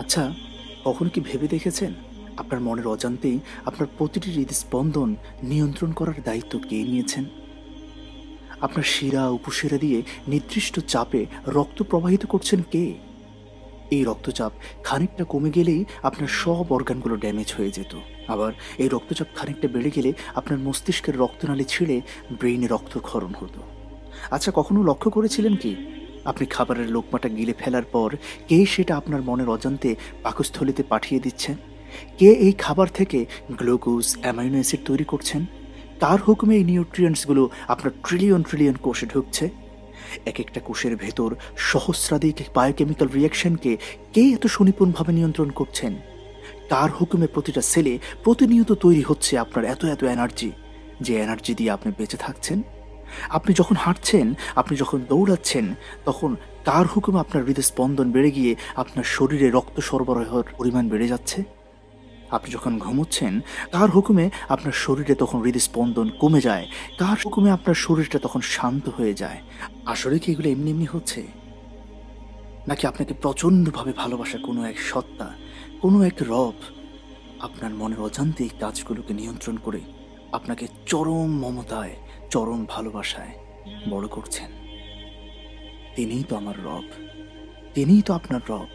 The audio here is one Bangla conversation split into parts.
আচ্ছা, কখনো কি ভেবে দেখেছেন আপনার মনের অজান্তেই আপনার প্রতিটি হৃদস্পন্দন নিয়ন্ত্রণ করার দায়িত্ব কে নিয়েছেন? আপনার শিরা উপশিরা দিয়ে নির্দিষ্ট চাপে রক্ত প্রবাহিত করছেন কে? এই রক্তচাপ খানিকটা কমে গেলেই আপনার সব অর্গানগুলো ড্যামেজ হয়ে যেত। আবার এই রক্তচাপ খানিকটা বেড়ে গেলে আপনার মস্তিষ্কের রক্তনালী ছিঁড়ে ব্রেইনে রক্তক্ষরণ হতো। আচ্ছা, কখনো লক্ষ্য করেছিলেন কি আপনি খাবারের লোকমাটা গিলে ফেলার পর কে সেটা আপনার মনের অজান্তে পাকস্থলীতে পাঠিয়ে দিচ্ছেন? কে এই খাবার থেকে গ্লুকোজ, অ্যামাইনো অ্যাসিড তৈরি করছেন? কার হুকুমে এই নিউট্রিয়েন্টসগুলো আপনার ট্রিলিয়ন ট্রিলিয়ন কোষে ঢুকছে? এক একটা কোষের ভেতর সহস্রাধিক বায়োকেমিক্যাল রিয়াকশনকে কে এত সুনিপুণভাবে নিয়ন্ত্রণ করছেন? কার হুকুমে প্রতিটা সেলে প্রতিনিয়ত তৈরি হচ্ছে আপনার এত এত এনার্জি, যে এনার্জি দিয়ে আপনি বেঁচে থাকছেন? আপনি যখন হাঁটছেন, আপনি যখন দৌড়াচ্ছেন, তখন কার হুকুমে আপনার হৃদস্পন্দন বেড়ে গিয়ে আপনার শরীরে রক্ত সরবরাহের পরিমাণ বেড়ে যাচ্ছে? আপনি যখন ঘুমোচ্ছেন, কার হুকুমে আপনার শরীরে তখন হৃদস্পন্দন কমে যায়? কার হুকুমে আপনার শরীরটা তখন শান্ত হয়ে যায়? আসলে কি এগুলো এমনি এমনি হচ্ছে? নাকি আপনাকে প্রচণ্ডভাবে ভালোবাসা কোনো এক সত্তা, কোনো এক রব আপনার মনের অজান্তেই কাজগুলোকে নিয়ন্ত্রণ করে আপনাকে চরম মমতায়, চরম ভালোবাসায় বড় করছেন? তিনিই তো আমার রব, তিনিই তো আপনার রব,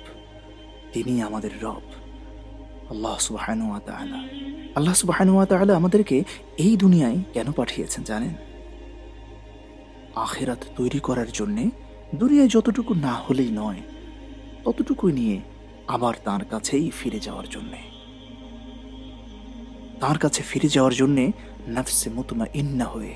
তিনিই আমাদের রব, আল্লাহ সুবহানাহু ওয়া তাআলা। আল্লাহ সুবহানাহু ওয়া তাআলা আমাদেরকে এই দুনিয়ায় কেন পাঠিয়েছেন জানেন? আখিরাত তৈরি করার জন্যে। দুনিয়ায় যতটুকু না হলেই নয়, ততটুকুই নিয়ে আবার তাঁর কাছেই ফিরে যাওয়ার জন্যে। তাঁর কাছে ফিরে যাওয়ার জন্যে নফসে মুতমাইন্না হয়ে